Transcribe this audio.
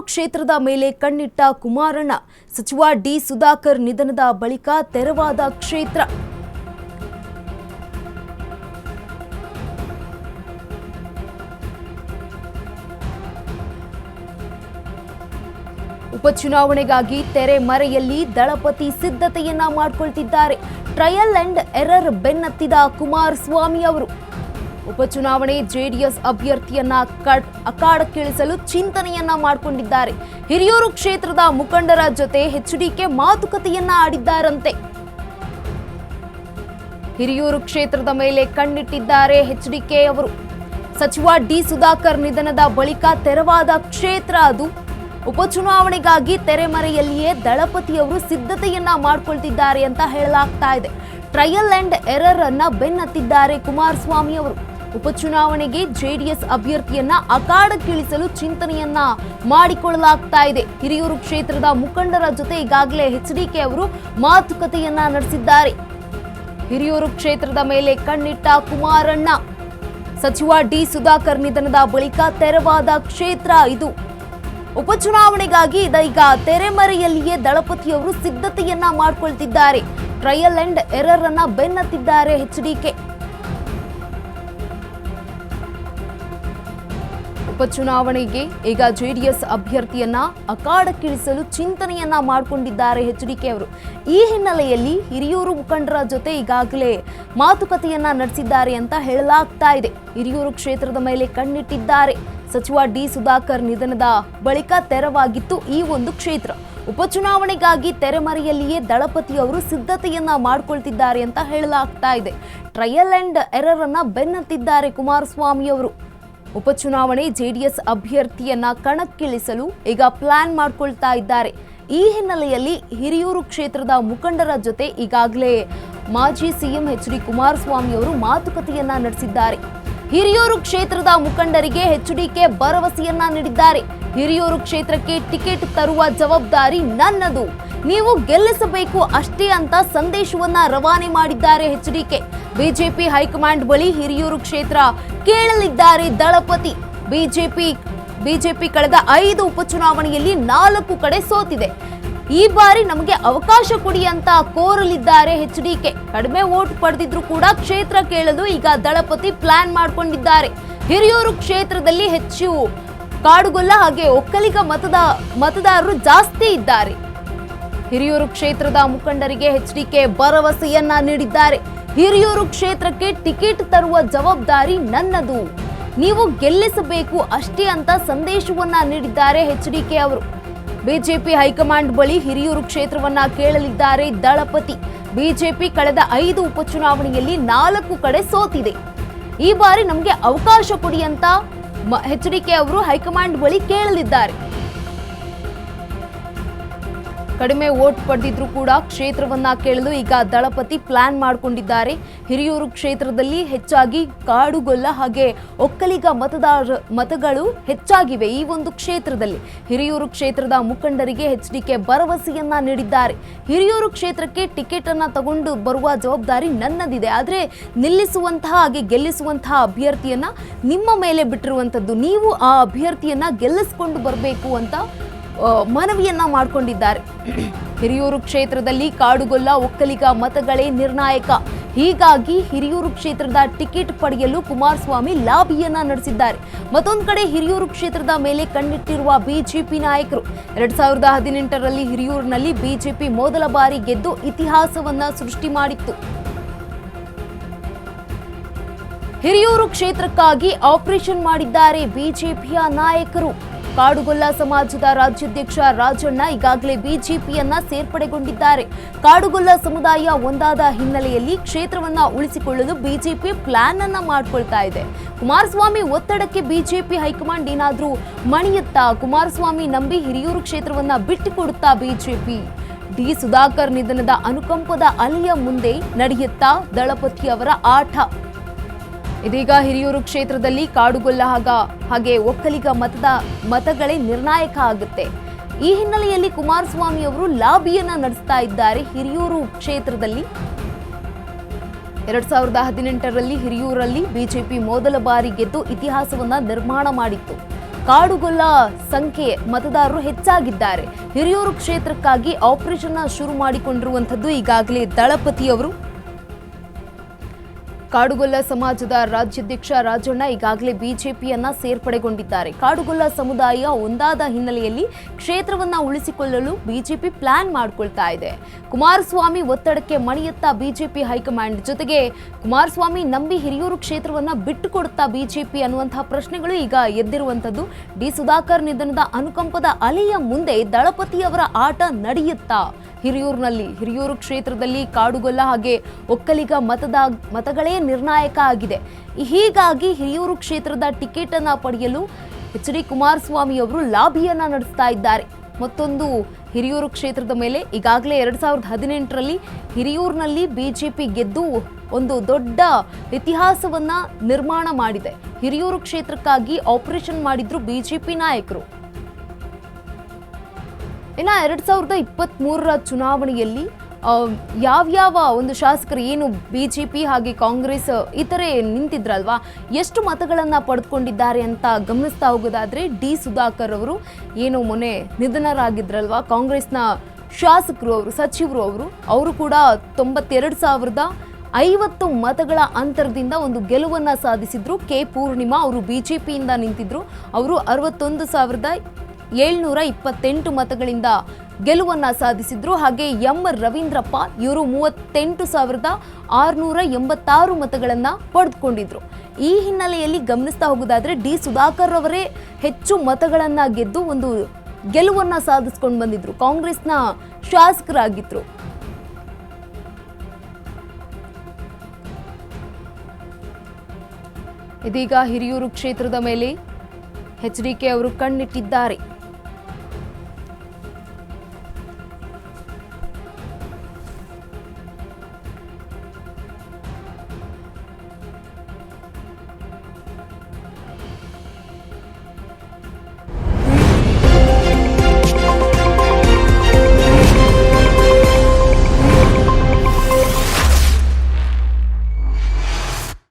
ಕ್ಷೇತ್ರದ ಮೇಲೆ ಕಣ್ಣಿಟ್ಟ ಕುಮಾರಣ್ಣ. ಸಚಿವ ಡಿ ಸುಧಾಕರ್ ನಿಧನದ ಬಳಿಕ ತೆರವಾದ ಕ್ಷೇತ್ರ. ಉಪಚುನಾವಣೆಗಾಗಿ ತೆರೆಮರೆಯಲ್ಲಿ ದಳಪತಿ ಸಿದ್ಧತೆಯನ್ನ ಮಾಡಿಕೊಳ್ತಿದ್ದಾರೆ. ಟ್ರಯಲ್ ಅಂಡ್ ಎರರ್ ಬೆನ್ನತ್ತಿದ ಕುಮಾರಸ್ವಾಮಿ ಅವರು ಉಪಚುನಾವಣೆ ಜೆಡಿಎಸ್ ಅಭ್ಯರ್ಥಿಯನ್ನ ಅಖಾಡಕ್ಕಿಳಿಸಲು ಚಿಂತನೆಯನ್ನ ಮಾಡಿಕೊಂಡಿದ್ದಾರೆ. ಹಿರಿಯೂರು ಕ್ಷೇತ್ರದ ಮುಖಂಡರ ಜೊತೆ ಎಚ್ಡಿಕೆ ಮಾತುಕತೆಯನ್ನ ಆಡಿದ್ದಾರಂತೆ. ಹಿರಿಯೂರು ಕ್ಷೇತ್ರದ ಮೇಲೆ ಕಣ್ಣಿಟ್ಟಿದ್ದಾರೆ ಎಚ್ಡಿಕೆ ಅವರು. ಸಚಿವ ಡಿ ಸುಧಾಕರ್ ನಿಧನದ ಬಳಿಕ ತೆರವಾದ ಕ್ಷೇತ್ರ ಅದು. ಉಪಚುನಾವಣೆಗಾಗಿ ತೆರೆಮರೆಯಲ್ಲಿಯೇ ದಳಪತಿಯವರು ಸಿದ್ಧತೆಯನ್ನ ಮಾಡಿಕೊಳ್ತಿದ್ದಾರೆ ಅಂತ ಹೇಳಲಾಗ್ತಾ ಇದೆ. ಟ್ರಯಲ್ ಅಂಡ್ ಎರರ್ ಅನ್ನ ಬೆನ್ನತ್ತಿದ್ದಾರೆ ಕುಮಾರಸ್ವಾಮಿ ಅವರು. ಉಪಚುನಾವಣೆಗೆ ಜೆಡಿಎಸ್ ಅಭ್ಯರ್ಥಿಯನ್ನ ಅಖಾಡಕ್ಕಿಳಿಸಲು ಚಿಂತನೆಯನ್ನ ಮಾಡಿಕೊಳ್ಳಲಾಗ್ತಾ ಇದೆ. ಹಿರಿಯೂರು ಕ್ಷೇತ್ರದ ಮುಖಂಡರ ಜೊತೆ ಈಗಾಗಲೇ ಎಚ್ಡಿಕೆ ಅವರು ಮಾತುಕತೆಯನ್ನ ನಡೆಸಿದ್ದಾರೆ. ಹಿರಿಯೂರು ಕ್ಷೇತ್ರದ ಮೇಲೆ ಕಣ್ಣಿಟ್ಟ ಕುಮಾರಣ್ಣ. ಸಚಿವ ಡಿ ಸುಧಾಕರ್ ನಿಧನದ ಬಳಿಕ ತೆರವಾದ ಕ್ಷೇತ್ರ ಇದು. ಉಪಚುನಾವಣೆಗಾಗಿ ಇದೀಗ ತೆರೆಮರೆಯಲ್ಲಿಯೇ ದಳಪತಿಯವರು ಸಿದ್ಧತೆಯನ್ನ ಮಾಡಿಕೊಳ್ತಿದ್ದಾರೆ. ಟ್ರಯಲ್ ಅಂಡ್ ಎರರ್ ಅನ್ನ ಬೆನ್ನತ್ತಿದ್ದಾರೆ ಎಚ್ಡಿಕೆ. ಉಪಚುನಾವಣೆಗೆ ಈಗ ಜೆಡಿಎಸ್ ಅಭ್ಯರ್ಥಿಯನ್ನ ಅಖಾಡಕ್ಕಿಳಿಸಲು ಚಿಂತನೆಯನ್ನ ಮಾಡಿಕೊಂಡಿದ್ದಾರೆ ಎಚ್ಡಿಕೆ ಅವರು. ಈ ಹಿನ್ನೆಲೆಯಲ್ಲಿ ಹಿರಿಯೂರು ಮುಖಂಡರ ಜೊತೆ ಈಗಾಗಲೇ ಮಾತುಕತೆಯನ್ನ ನಡೆಸಿದ್ದಾರೆ ಅಂತ ಹೇಳಲಾಗ್ತಾ ಇದೆ. ಹಿರಿಯೂರು ಕ್ಷೇತ್ರದ ಮೇಲೆ ಕಣ್ಣಿಟ್ಟಿದ್ದಾರೆ. ಸಚಿವ ಡಿ ಸುಧಾಕರ್ ನಿಧನದ ಬಳಿಕ ತೆರವಾಗಿತ್ತು ಈ ಒಂದು ಕ್ಷೇತ್ರ. ಉಪಚುನಾವಣೆಗಾಗಿ ತೆರೆಮರೆಯಲ್ಲಿಯೇ ದಳಪತಿಯವರು ಸಿದ್ಧತೆಯನ್ನ ಮಾಡಿಕೊಳ್ತಿದ್ದಾರೆ ಅಂತ ಹೇಳಲಾಗ್ತಾ ಇದೆ. ಟ್ರಯಲ್ ಅಂಡ್ ಎರರ್ ಅನ್ನ ಬೆನ್ನತ್ತಿದ್ದಾರೆ ಕುಮಾರಸ್ವಾಮಿ ಅವರು. ಉಪಚುನಾವಣೆ ಜೆಡಿಎಸ್ ಅಭ್ಯರ್ಥಿಯನ್ನ ಕಣಕ್ಕಿಳಿಸಲು ಈಗ ಪ್ಲಾನ್ ಮಾಡಿಕೊಳ್ತಾ ಇದ್ದಾರೆ. ಈ ಹಿನ್ನೆಲೆಯಲ್ಲಿ ಹಿರಿಯೂರು ಕ್ಷೇತ್ರದ ಮುಖಂಡರ ಜೊತೆ ಈಗಾಗಲೇ ಮಾಜಿ ಸಿಎಂ ಎಚ್ ಡಿ ಕುಮಾರಸ್ವಾಮಿ ಅವರು ಮಾತುಕತೆಯನ್ನ ನಡೆಸಿದ್ದಾರೆ. ಹಿರಿಯೂರು ಕ್ಷೇತ್ರದ ಮುಖಂಡರಿಗೆ ಎಚ್ಡಿಕೆ ಭರವಸೆಯನ್ನ ನೀಡಿದ್ದಾರೆ. ಹಿರಿಯೂರು ಕ್ಷೇತ್ರಕ್ಕೆ ಟಿಕೆಟ್ ತರುವ ಜವಾಬ್ದಾರಿ ನನ್ನದು, ನೀವು ಗೆಲ್ಲಿಸಬೇಕು ಅಷ್ಟೇ ಅಂತ ಸಂದೇಶವನ್ನ ರವಾನೆ ಮಾಡಿದ್ದಾರೆ ಎಚ್ಡಿಕೆ. ಬಿಜೆಪಿ ಹೈಕಮಾಂಡ್ ಬಳಿ ಹಿರಿಯೂರು ಕ್ಷೇತ್ರ ಕೇಳಲಿದ್ದಾರೆ ದಳಪತಿ. ಬಿಜೆಪಿ ಕಳೆದ 5 ಉಪಚುನಾವಣೆಯಲ್ಲಿ 4 ಕಡೆ ಸೋತಿದೆ. ಈ ಬಾರಿ ನಮಗೆ ಅವಕಾಶ ಕೊಡಿ ಅಂತ ಕೋರಲಿದ್ದಾರೆ ಎಚ್ಡಿಕೆ. ಕಡಿಮೆ ವೋಟ್ ಪಡೆದಿದ್ರು ಕೂಡ ಕ್ಷೇತ್ರ ಕೇಳಲು ಈಗ ದಳಪತಿ ಪ್ಲಾನ್ ಮಾಡಿಕೊಂಡಿದ್ದಾರೆ. ಹಿರಿಯೂರು ಕ್ಷೇತ್ರದಲ್ಲಿ ಹೆಚ್ಚು ಕಾಡುಗೊಲ್ಲ ಹಾಗೆ ಒಕ್ಕಲಿಗ ಮತದಾರರು ಜಾಸ್ತಿ ಇದ್ದಾರೆ. ಹಿರಿಯೂರು ಕ್ಷೇತ್ರದ ಮುಖಂಡರಿಗೆ ಎಚ್ಡಿಕೆ ಭರವಸೆಯನ್ನ ನೀಡಿದ್ದಾರೆ. ಹಿರಿಯೂರು ಕ್ಷೇತ್ರಕ್ಕೆ ಟಿಕೆಟ್ ತರುವ ಜವಾಬ್ದಾರಿ ನನ್ನದು, ನೀವು ಗೆಲ್ಲಿಸಬೇಕು ಅಷ್ಟೇ ಅಂತ ಸಂದೇಶವನ್ನ ನೀಡಿದ್ದಾರೆ ಎಚ್ಡಿಕೆ ಅವರು. ಬಿಜೆಪಿ ಹೈಕಮಾಂಡ್ ಬಳಿ ಹಿರಿಯೂರು ಕ್ಷೇತ್ರವನ್ನ ಕೇಳಲಿದ್ದಾರೆ ದಳಪತಿ. ಬಿಜೆಪಿ ಕಳೆದ 5 ಉಪಚುನಾವಣೆಯಲ್ಲಿ 4 ಕಡೆ ಸೋತಿದೆ. ಈ ಬಾರಿ ನಮಗೆ ಅವಕಾಶ ಕೊಡಿ ಅಂತ ಎಚ್ಡಿಕೆ ಅವರು ಹೈಕಮಾಂಡ್ ಬಳಿ ಕೇಳಲಿದ್ದಾರೆ. ಕಡಿಮೆ ವೋಟ್ ಪಡೆದಿದ್ರು ಕೂಡ ಕ್ಷೇತ್ರವನ್ನ ಕೇಳಲು ಈಗ ದಳಪತಿ ಪ್ಲಾನ್ ಮಾಡಿಕೊಂಡಿದ್ದಾರೆ. ಹಿರಿಯೂರು ಕ್ಷೇತ್ರದಲ್ಲಿ ಹೆಚ್ಚಾಗಿ ಕಾಡುಗೊಲ್ಲ ಹಾಗೆ ಒಕ್ಕಲಿಗ ಮತಗಳು ಹೆಚ್ಚಾಗಿವೆ. ಈ ಒಂದು ಕ್ಷೇತ್ರದಲ್ಲಿ ಹಿರಿಯೂರು ಕ್ಷೇತ್ರದ ಮುಖಂಡರಿಗೆ ಎಚ್ಡಿಕೆ ಭರವಸೆಯನ್ನ ನೀಡಿದ್ದಾರೆ. ಹಿರಿಯೂರು ಕ್ಷೇತ್ರಕ್ಕೆ ಟಿಕೆಟ್ ಅನ್ನ ತಗೊಂಡು ಬರುವ ಜವಾಬ್ದಾರಿ ನನ್ನದಿದೆ, ಆದ್ರೆ ನಿಲ್ಲಿಸುವಂತಹ ಹಾಗೆ ಗೆಲ್ಲಿಸುವಂತಹ ಅಭ್ಯರ್ಥಿಯನ್ನ ನಿಮ್ಮ ಮೇಲೆ ಬಿಟ್ಟಿರುವಂತದ್ದು, ನೀವು ಆ ಅಭ್ಯರ್ಥಿಯನ್ನ ಗೆಲ್ಲಿಸಿಕೊಂಡು ಬರಬೇಕು ಅಂತ ಮನವಿಯನ್ನ ಮಾಡಿಕೊಂಡಿದ್ದಾರೆ. ಹಿರಿಯೂರು ಕ್ಷೇತ್ರದಲ್ಲಿ ಕಾಡುಗೊಲ್ಲ ಒಕ್ಕಲಿಗ ಮತಗಳೇ ನಿರ್ಣಾಯಕ. ಹೀಗಾಗಿ ಹಿರಿಯೂರು ಕ್ಷೇತ್ರದ ಟಿಕೆಟ್ ಪಡೆಯಲು ಕುಮಾರಸ್ವಾಮಿ ಲಾಬಿಯನ್ನ ನಡೆಸಿದ್ದಾರೆ. ಮತ್ತೊಂದು ಕಡೆ ಹಿರಿಯೂರು ಕ್ಷೇತ್ರದ ಮೇಲೆ ಕಣ್ಣಿಟ್ಟಿರುವ ಬಿಜೆಪಿ ನಾಯಕರು 2018ರಲ್ಲಿ ಹಿರಿಯೂರಿನಲ್ಲಿ ಬಿಜೆಪಿ ಮೊದಲ ಬಾರಿ ಗೆದ್ದು ಇತಿಹಾಸವನ್ನ ಸೃಷ್ಟಿ ಮಾಡಿತ್ತು. ಹಿರಿಯೂರು ಕ್ಷೇತ್ರಕ್ಕಾಗಿ ಆಪರೇಷನ್ ಮಾಡಿದ್ದಾರೆ ಬಿಜೆಪಿಯ ನಾಯಕರು. ಕಾಡುಗೊಲ್ಲ ಸಮಾಜದ ರಾಜ್ಯಾಧ್ಯಕ್ಷ ರಾಜಣ್ಣ ಈಗಾಗಲೇ ಬಿಜೆಪಿಯನ್ನ ಸೇರ್ಪಡೆಗೊಂಡಿದ್ದಾರೆ. ಕಾಡುಗೊಲ್ಲ ಸಮುದಾಯ ಒಂದಾದ ಹಿನ್ನೆಲೆಯಲ್ಲಿ ಕ್ಷೇತ್ರವನ್ನ ಉಳಿಸಿಕೊಳ್ಳಲು ಬಿಜೆಪಿ ಪ್ಲಾನ್ ಅನ್ನ ಮಾಡಿಕೊಳ್ತಾ ಇದೆ. ಕುಮಾರಸ್ವಾಮಿ ಒತ್ತಡಕ್ಕೆ ಬಿಜೆಪಿ ಹೈಕಮಾಂಡ್ ಏನಾದ್ರೂ ಮಣಿಯುತ್ತಾ? ಕುಮಾರಸ್ವಾಮಿ ನಂಬಿ ಹಿರಿಯೂರು ಕ್ಷೇತ್ರವನ್ನ ಬಿಟ್ಟುಕೊಡುತ್ತಾ ಬಿಜೆಪಿ? ಡಿ ಸುಧಾಕರ್ ನಿಧನದ ಅನುಕಂಪದ ಅಲೆಯ ಮುಂದೆ ನಡೆಯುತ್ತಾ ದಳಪತಿ ಅವರ ಆಟ? ಇದೀಗ ಹಿರಿಯೂರು ಕ್ಷೇತ್ರದಲ್ಲಿ ಕಾಡುಗೊಲ್ಲ ಹಾಗೆ ಒಕ್ಕಲಿಗ ಮತಗಳೇ ನಿರ್ಣಾಯಕ ಆಗುತ್ತೆ. ಈ ಹಿನ್ನೆಲೆಯಲ್ಲಿ ಕುಮಾರಸ್ವಾಮಿ ಅವರು ಲಾಬಿಯನ್ನ ನಡೆಸ್ತಾ ಇದ್ದಾರೆ. ಹಿರಿಯೂರು ಕ್ಷೇತ್ರದಲ್ಲಿ 2018ರಲ್ಲಿ ಹಿರಿಯೂರಲ್ಲಿ ಬಿಜೆಪಿ ಮೊದಲ ಬಾರಿ ಗೆದ್ದು ಇತಿಹಾಸವನ್ನ ನಿರ್ಮಾಣ ಮಾಡಿತ್ತು. ಕಾಡುಗೊಲ್ಲ ಸಂಖ್ಯೆ ಮತದಾರರು ಹೆಚ್ಚಾಗಿದ್ದಾರೆ. ಹಿರಿಯೂರು ಕ್ಷೇತ್ರಕ್ಕಾಗಿ ಆಪರೇಷನ್ ಶುರು ಮಾಡಿಕೊಂಡಿರುವಂಥದ್ದು ಈಗಾಗಲೇ ದಳಪತಿಯವರು. ಕಾಡುಗೊಲ್ಲ ಸಮಾಜದ ರಾಜ್ಯಾಧ್ಯಕ್ಷ ರಾಜಣ್ಣ ಈಗಾಗಲೇ ಬಿಜೆಪಿಯನ್ನ ಸೇರ್ಪಡೆಗೊಂಡಿದ್ದಾರೆ. ಕಾಡುಗೊಲ್ಲ ಸಮುದಾಯ ಒಂದಾದ ಹಿನ್ನೆಲೆಯಲ್ಲಿ ಕ್ಷೇತ್ರವನ್ನ ಉಳಿಸಿಕೊಳ್ಳಲು ಬಿಜೆಪಿ ಪ್ಲಾನ್ ಮಾಡಿಕೊಳ್ತಾ ಇದೆ. ಕುಮಾರಸ್ವಾಮಿ ಒತ್ತಡಕ್ಕೆ ಮಣಿಯುತ್ತಾ ಬಿಜೆಪಿ ಹೈಕಮಾಂಡ್, ಜೊತೆಗೆ ಕುಮಾರಸ್ವಾಮಿ ನಂಬಿ ಹಿರಿಯೂರು ಕ್ಷೇತ್ರವನ್ನ ಬಿಟ್ಟುಕೊಡುತ್ತಾ ಬಿಜೆಪಿ ಅನ್ನುವಂತಹ ಪ್ರಶ್ನೆಗಳು ಈಗ ಎದ್ದಿರುವಂತದ್ದು. ಡಿ ಸುಧಾಕರ್ ನಿಧನದ ಅನುಕಂಪದ ಅಲೆಯ ಮುಂದೆ ದಳಪತಿಯವರ ಆಟ ನಡೆಯುತ್ತಾ ಹಿರಿಯೂರು ಕ್ಷೇತ್ರದಲ್ಲಿ ಕಾಡುಗೊಲ್ಲ ಹಾಗೆ ಒಕ್ಕಲಿಗ ಮತಗಳೇ ನಿರ್ಣಾಯಕ ಆಗಿದೆ. ಹೀಗಾಗಿ ಹಿರಿಯೂರು ಕ್ಷೇತ್ರದ ಟಿಕೆಟ್ ಅನ್ನ ಪಡೆಯಲು ಎಚ್.ಡಿ. ಕುಮಾರಸ್ವಾಮಿ ಅವರು ಲಾಬಿಯನ್ನ ನಡೆಸ್ತಾ ಇದ್ದಾರೆ. ಮತ್ತೊಂದು ಹಿರಿಯೂರು ಕ್ಷೇತ್ರದ ಮೇಲೆ ಈಗಾಗಲೇ 2018ರಲ್ಲಿ ಹಿರಿಯೂರಿನಲ್ಲಿ ಬಿಜೆಪಿ ಗೆದ್ದು ಒಂದು ದೊಡ್ಡ ಇತಿಹಾಸವನ್ನ ನಿರ್ಮಾಣ ಮಾಡಿದೆ. ಹಿರಿಯೂರು ಕ್ಷೇತ್ರಕ್ಕಾಗಿ ಆಪರೇಷನ್ ಮಾಡಿದ್ರು ಬಿಜೆಪಿ ನಾಯಕರು. ಇನ್ನು 2023ರ ಚುನಾವಣೆಯಲ್ಲಿ ಯಾವ್ಯಾವ ಒಂದು ಶಾಸಕರು ಏನು ಬಿಜೆಪಿ ಹಾಗೆ ಕಾಂಗ್ರೆಸ್ ಇತರೆ ನಿಂತಿದ್ರಲ್ವಾ, ಎಷ್ಟು ಮತಗಳನ್ನ ಪಡೆದುಕೊಂಡಿದ್ದಾರೆ ಅಂತ ಗಮನಿಸ್ತಾ ಹೋಗೋದಾದ್ರೆ ಡಿ ಸುಧಾಕರ್ ಅವರು ಏನು ಮೊನ್ನೆ ನಿಧನರಾಗಿದ್ರಲ್ವಾ, ಕಾಂಗ್ರೆಸ್ನ ಶಾಸಕರು ಅವರು ಸಚಿವರು ಅವರು ಕೂಡ 92,050 ಮತಗಳ ಅಂತರದಿಂದ ಒಂದು ಗೆಲುವನ್ನ ಸಾಧಿಸಿದ್ರು. ಕೆ ಪೂರ್ಣಿಮಾ ಅವರು ಬಿಜೆಪಿಯಿಂದ ನಿಂತಿದ್ರು. ಅವರು 61,728 ಮತಗಳಿಂದ ಗೆಲುವನ್ನ ಸಾಧಿಸಿದ್ರು. ಹಾಗೆ ಎಂ ರವೀಂದ್ರಪ್ಪ ಇವರು 38,686 ಮತಗಳನ್ನ ಪಡೆದುಕೊಂಡಿದ್ರು. ಈ ಹಿನ್ನೆಲೆಯಲ್ಲಿ ಗಮನಿಸ್ತಾ ಹೋಗೋದಾದ್ರೆ ಡಿ ಸುಧಾಕರ್ ಅವರೇ ಹೆಚ್ಚು ಮತಗಳನ್ನ ಗೆದ್ದು ಒಂದು ಗೆಲುವನ್ನ ಸಾಧಿಸ್ಕೊಂಡು ಬಂದಿದ್ರು. ಕಾಂಗ್ರೆಸ್ನ ಶಾಸಕರಾಗಿದ್ರು. ಇದೀಗ ಹಿರಿಯೂರು ಕ್ಷೇತ್ರದ ಮೇಲೆ ಎಚ್.ಡಿ.ಕೆ ಅವರು ಕಣ್ಣಿಟ್ಟಿದ್ದಾರೆ.